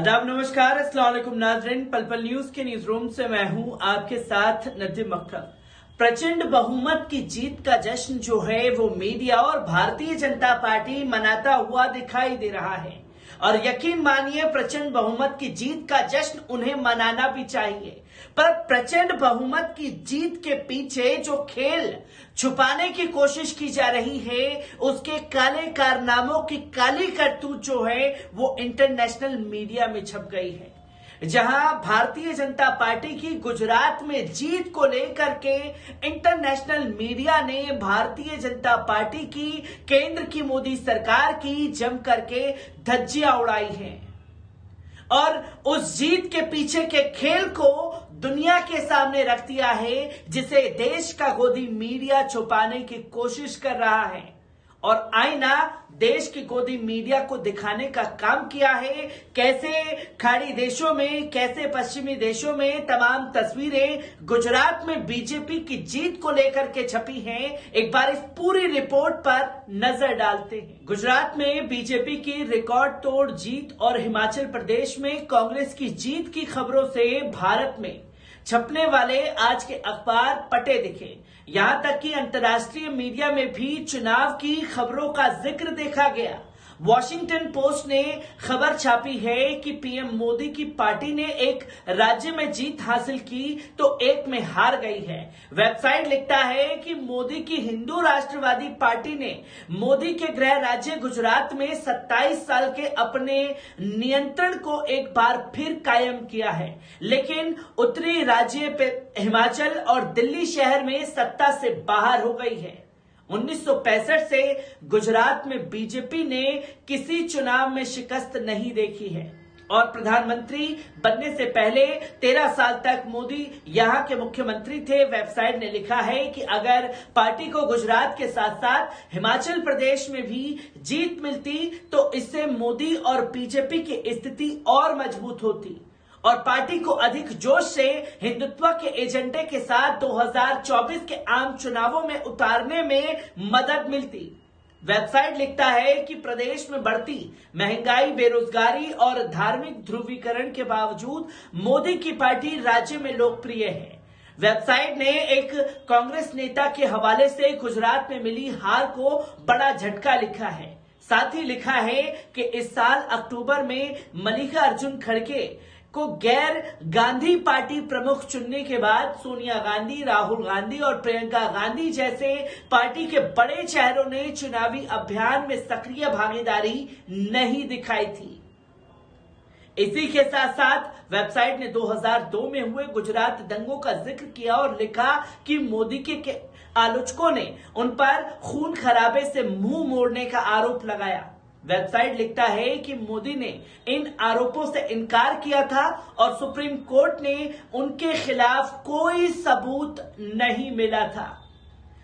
आदाब, नमस्कार, अस्सलाम वालेकुम नाज़रीन। पल पल न्यूज के न्यूज रूम से मैं हूं आपके साथ नदीम अख्तर। प्रचंड बहुमत की जीत का जश्न जो है वो मीडिया और भारतीय जनता पार्टी मनाता हुआ दिखाई दे रहा है और यकीन मानिए प्रचंड बहुमत की जीत का जश्न उन्हें मनाना भी चाहिए। पर प्रचंड बहुमत की जीत के पीछे जो खेल छुपाने की कोशिश की जा रही है, उसके काले कारनामों की काली करतूत जो है वो इंटरनेशनल मीडिया में छप गई है। जहां भारतीय जनता पार्टी की गुजरात में जीत को लेकर के इंटरनेशनल मीडिया ने भारतीय जनता पार्टी की केंद्र की मोदी सरकार की जम करके धज्जियां उड़ाई हैं और उस जीत के पीछे के खेल को दुनिया के सामने रख दिया है, जिसे देश का गोदी मीडिया छुपाने की कोशिश कर रहा है और आईना देश की गोदी मीडिया को दिखाने का काम किया है। कैसे खाड़ी देशों में, कैसे पश्चिमी देशों में तमाम तस्वीरें गुजरात में बीजेपी की जीत को लेकर के छपी हैं, एक बार इस पूरी रिपोर्ट पर नजर डालते हैं। गुजरात में बीजेपी की रिकॉर्ड तोड़ जीत और हिमाचल प्रदेश में कांग्रेस की जीत की खबरों से भारत में छपने वाले आज के अखबार पटे दिखे। यहां तक कि अंतर्राष्ट्रीय मीडिया में भी चुनाव की खबरों का जिक्र देखा गया। वॉशिंगटन पोस्ट ने खबर छापी है कि पीएम मोदी की पार्टी ने एक राज्य में जीत हासिल की तो एक में हार गई है। वेबसाइट लिखता है कि मोदी की हिंदू राष्ट्रवादी पार्टी ने मोदी के गृह राज्य गुजरात में 27 साल के अपने नियंत्रण को एक बार फिर कायम किया है, लेकिन उत्तरी राज्य पे हिमाचल और दिल्ली शहर में सत्ता से बाहर हो गई है। 1965 से गुजरात में बीजेपी ने किसी चुनाव में शिकस्त नहीं देखी है और प्रधानमंत्री बनने से पहले 13 साल तक मोदी यहां के मुख्यमंत्री थे। वेबसाइट ने लिखा है कि अगर पार्टी को गुजरात के साथ साथ हिमाचल प्रदेश में भी जीत मिलती तो इससे मोदी और बीजेपी की स्थिति और मजबूत होती और पार्टी को अधिक जोश से हिंदुत्व के एजेंडे के साथ 2024 के आम चुनावों में उतारने में मदद मिलती। वेबसाइट लिखता है कि प्रदेश में बढ़ती महंगाई, बेरोजगारी और धार्मिक ध्रुवीकरण के बावजूद मोदी की पार्टी राज्य में लोकप्रिय है। वेबसाइट ने एक कांग्रेस नेता के हवाले से गुजरात में मिली हार को बड़ा झटका लिखा है। साथ ही लिखा है कि इस साल अक्टूबर में मल्लिकार्जुन खड़गे को गैर गांधी पार्टी प्रमुख चुनने के बाद सोनिया गांधी, राहुल गांधी और प्रियंका गांधी जैसे पार्टी के बड़े चेहरों ने चुनावी अभियान में सक्रिय भागीदारी नहीं दिखाई थी। इसी के साथ साथ वेबसाइट ने 2002 में हुए गुजरात दंगों का जिक्र किया और लिखा कि मोदी के आलोचकों ने उन पर खून खराबे से मुंह मोड़ने का आरोप लगाया। वेबसाइट लिखता है कि मोदी ने इन आरोपों से इनकार किया था और सुप्रीम कोर्ट ने उनके खिलाफ कोई सबूत नहीं मिला था,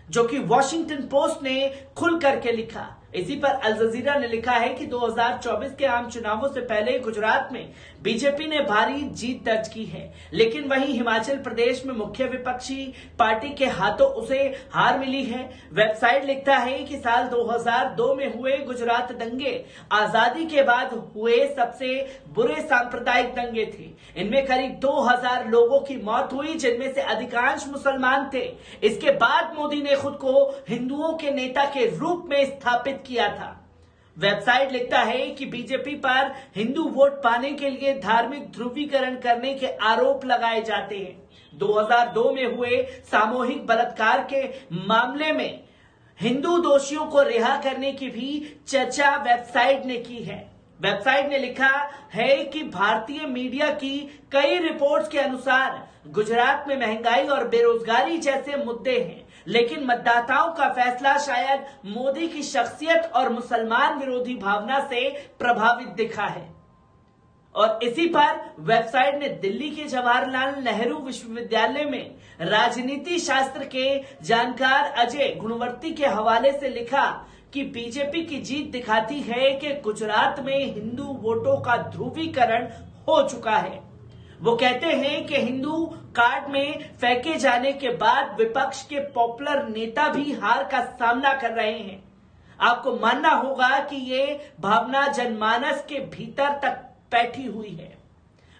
जो कि वॉशिंगटन पोस्ट ने खुल करके लिखा। इसी पर अल जजीरा ने लिखा है कि 2024 के आम चुनावों से पहले गुजरात में बीजेपी ने भारी जीत दर्ज की है, लेकिन वहीं हिमाचल प्रदेश में मुख्य विपक्षी पार्टी के हाथों उसे हार मिली है। वेबसाइट लिखता है कि साल 2002 में हुए गुजरात दंगे आजादी के बाद हुए सबसे बुरे सांप्रदायिक दंगे थे। इनमें करीब 2000 लोगों की मौत हुई, जिनमें से अधिकांश मुसलमान थे। इसके बाद मोदी ने खुद को हिंदुओं के नेता के रूप में स्थापित किया था। वेबसाइट लिखता है कि बीजेपी पर हिंदू वोट पाने के लिए धार्मिक ध्रुवीकरण करने के आरोप लगाए जाते हैं। 2002 में हुए सामूहिक बलात्कार के मामले में हिंदू दोषियों को रिहा करने की भी चर्चा वेबसाइट ने की है। वेबसाइट ने लिखा है कि भारतीय मीडिया की कई रिपोर्ट्स के अनुसार गुजरात में महंगाई और बेरोजगारी जैसे मुद्दे हैं, लेकिन मतदाताओं का फैसला शायद मोदी की शख्सियत और मुसलमान विरोधी भावना से प्रभावित दिखा है। और इसी पर वेबसाइट ने दिल्ली के जवाहरलाल नेहरू विश्वविद्यालय में राजनीति शास्त्र के जानकार अजय गुणवर्ती के हवाले से लिखा कि बीजेपी की जीत दिखाती है कि गुजरात में हिंदू वोटों का ध्रुवीकरण हो चुका है। वो कहते हैं कि हिंदू कार्ड में फेंके जाने के बाद विपक्ष के पॉपुलर नेता भी हार का सामना कर रहे हैं। आपको मानना होगा कि ये भावना जनमानस के भीतर तक बैठी हुई है।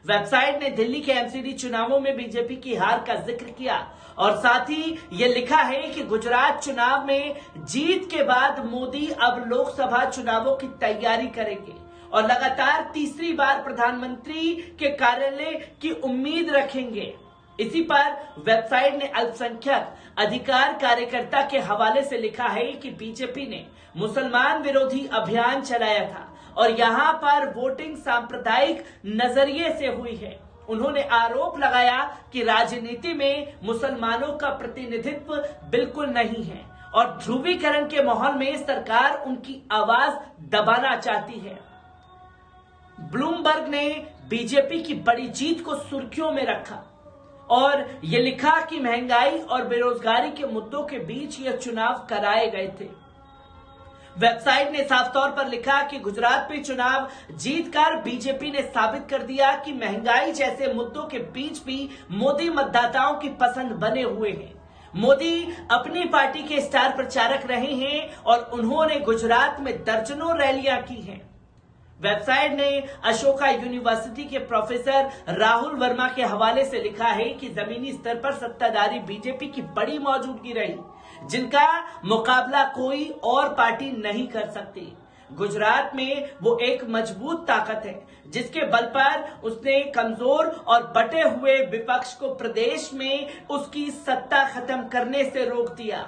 वेबसाइट ने दिल्ली के एमसीडी चुनावों में बीजेपी की हार का जिक्र किया और साथ ही यह लिखा है कि गुजरात चुनाव में जीत के बाद मोदी अब लोकसभा चुनावों की तैयारी करेंगे और लगातार तीसरी बार प्रधानमंत्री के कार्यालय की उम्मीद रखेंगे। इसी पर वेबसाइट ने अल्पसंख्यक अधिकार कार्यकर्ता के हवाले से लिखा है कि बीजेपी ने मुसलमान विरोधी अभियान चलाया था और यहां पर वोटिंग सांप्रदायिक नजरिए से हुई है। उन्होंने आरोप लगाया कि राजनीति में मुसलमानों का प्रतिनिधित्व बिल्कुल नहीं है और ध्रुवीकरण के माहौल में सरकार उनकी आवाज दबाना चाहती है। ब्लूमबर्ग ने बीजेपी की बड़ी जीत को सुर्खियों में रखा और ये लिखा कि महंगाई और बेरोजगारी के मुद्दों के बीच यह चुनाव कराए गए थे। वेबसाइट ने साफ तौर पर लिखा कि गुजरात में चुनाव जीतकर बीजेपी ने साबित कर दिया कि महंगाई जैसे मुद्दों के बीच भी मोदी मतदाताओं की पसंद बने हुए हैं। मोदी अपनी पार्टी के स्टार प्रचारक रहे हैं और उन्होंने गुजरात में दर्जनों रैलियां की हैं। वेबसाइट ने अशोका यूनिवर्सिटी के प्रोफेसर राहुल वर्मा के हवाले से लिखा है कि जमीनी स्तर पर सत्ताधारी बीजेपी की बड़ी मौजूदगी रही, जिनका मुकाबला कोई और पार्टी नहीं कर सकती। गुजरात में वो एक मजबूत ताकत है जिसके बल पर उसने कमजोर और बटे हुए विपक्ष को प्रदेश में उसकी सत्ता खत्म करने से रोक दिया।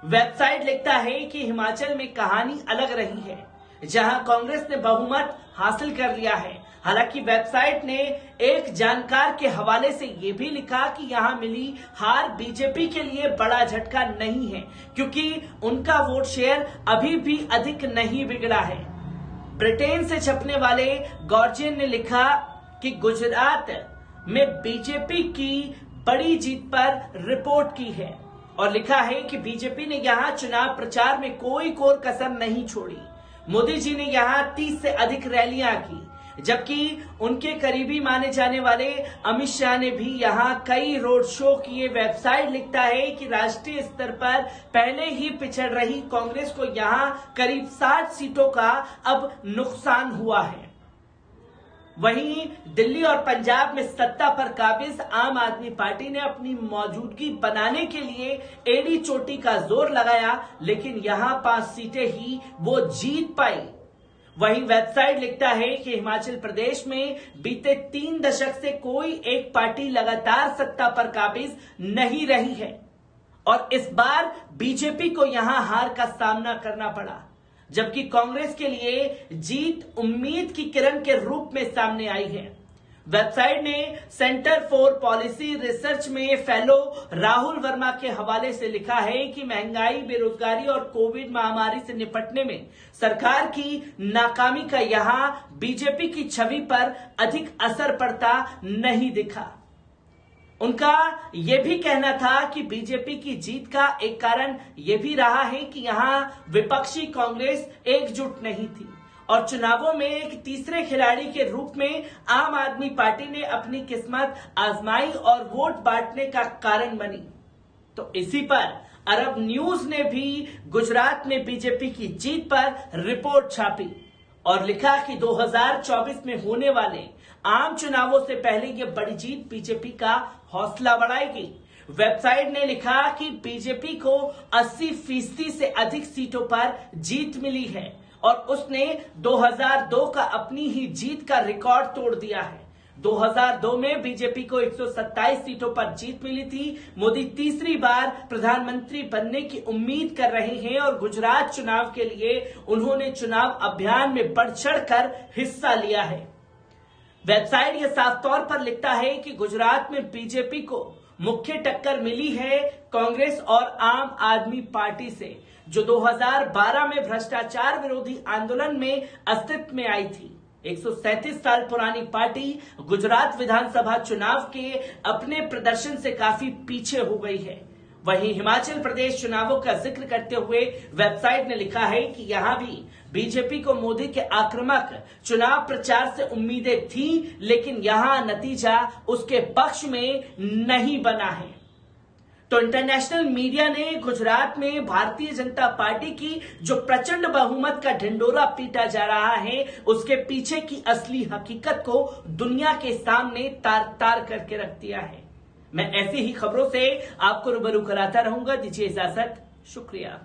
वेबसाइट लिखता है कि हिमाचल में कहानी अलग रही है, जहां कांग्रेस ने बहुमत हासिल कर लिया है। हालांकि वेबसाइट ने एक जानकार के हवाले से यह भी लिखा कि यहां मिली हार बीजेपी के लिए बड़ा झटका नहीं है, क्योंकि उनका वोट शेयर अभी भी अधिक नहीं बिगड़ा है। ब्रिटेन से छपने वाले गार्जियन ने लिखा कि गुजरात में बीजेपी की बड़ी जीत पर रिपोर्ट की है और लिखा है कि बीजेपी ने यहां चुनाव प्रचार में कोई कोर कसर नहीं छोड़ी। मोदी जी ने यहां 30 से अधिक रैलियां की, जबकि उनके करीबी माने जाने वाले अमित शाह ने भी यहां कई रोड शो किए। वेबसाइट लिखता है कि राष्ट्रीय स्तर पर पहले ही पिछड़ रही कांग्रेस को यहां करीब 60 सीटों का अब नुकसान हुआ है। वहीं दिल्ली और पंजाब में सत्ता पर काबिज आम आदमी पार्टी ने अपनी मौजूदगी बनाने के लिए एड़ी चोटी का जोर लगाया, लेकिन यहां 5 सीटें ही वो जीत पाई। वहीं वेबसाइट लिखता है कि हिमाचल प्रदेश में बीते 3 दशक से कोई एक पार्टी लगातार सत्ता पर काबिज नहीं रही है और इस बार बीजेपी को यहां हार का सामना करना पड़ा, जबकि कांग्रेस के लिए जीत उम्मीद की किरण के रूप में सामने आई है। वेबसाइट ने सेंटर फॉर पॉलिसी रिसर्च में फेलो राहुल वर्मा के हवाले से लिखा है कि महंगाई, बेरोजगारी और कोविड महामारी से निपटने में सरकार की नाकामी का यहां बीजेपी की छवि पर अधिक असर पड़ता नहीं दिखा। उनका यह भी कहना था कि बीजेपी की जीत का एक कारण यह भी रहा है कि यहां विपक्षी कांग्रेस एकजुट नहीं थी और चुनावों में एक तीसरे खिलाड़ी के रूप में आम आदमी पार्टी ने अपनी किस्मत आजमाई और वोट बांटने का कारण बनी। तो इसी पर अरब न्यूज ने भी गुजरात में बीजेपी की जीत पर रिपोर्ट छापी और लिखा कि 2024 में होने वाले आम चुनावों से पहले यह बड़ी जीत बीजेपी का हौसला बढ़ाएगी। वेबसाइट ने लिखा कि बीजेपी को 80% से अधिक सीटों पर जीत मिली है और उसने 2002 का अपनी ही जीत का रिकॉर्ड तोड़ दिया है। 2002 में बीजेपी को 127 सीटों पर जीत मिली थी। मोदी तीसरी बार प्रधानमंत्री बनने की उम्मीद कर रहे हैं और गुजरात चुनाव के लिए उन्होंने चुनाव अभियान में बढ़ चढ़कर हिस्सा लिया है। वेबसाइट यह साफ तौर पर लिखता है कि गुजरात में बीजेपी को मुख्य टक्कर मिली है कांग्रेस और आम आदमी पार्टी से, जो 2012 में भ्रष्टाचार विरोधी आंदोलन में अस्तित्व में आई थी। 137 साल पुरानी पार्टी गुजरात विधानसभा चुनाव के अपने प्रदर्शन से काफी पीछे हो गई है। वहीं हिमाचल प्रदेश चुनावों का जिक्र करते हुए वेबसाइट ने लिखा है कि यहां भी बीजेपी को मोदी के आक्रामक चुनाव प्रचार से उम्मीदें थी, लेकिन यहां नतीजा उसके पक्ष में नहीं बना है। तो इंटरनेशनल मीडिया ने गुजरात में भारतीय जनता पार्टी की जो प्रचंड बहुमत का ढिंडोरा पीटा जा रहा है, उसके पीछे की असली हकीकत को दुनिया के सामने तार तार करके रख दिया है। मैं ऐसी ही खबरों से आपको रूबरू कराता रहूंगा। दीजिए इजाजत, शुक्रिया।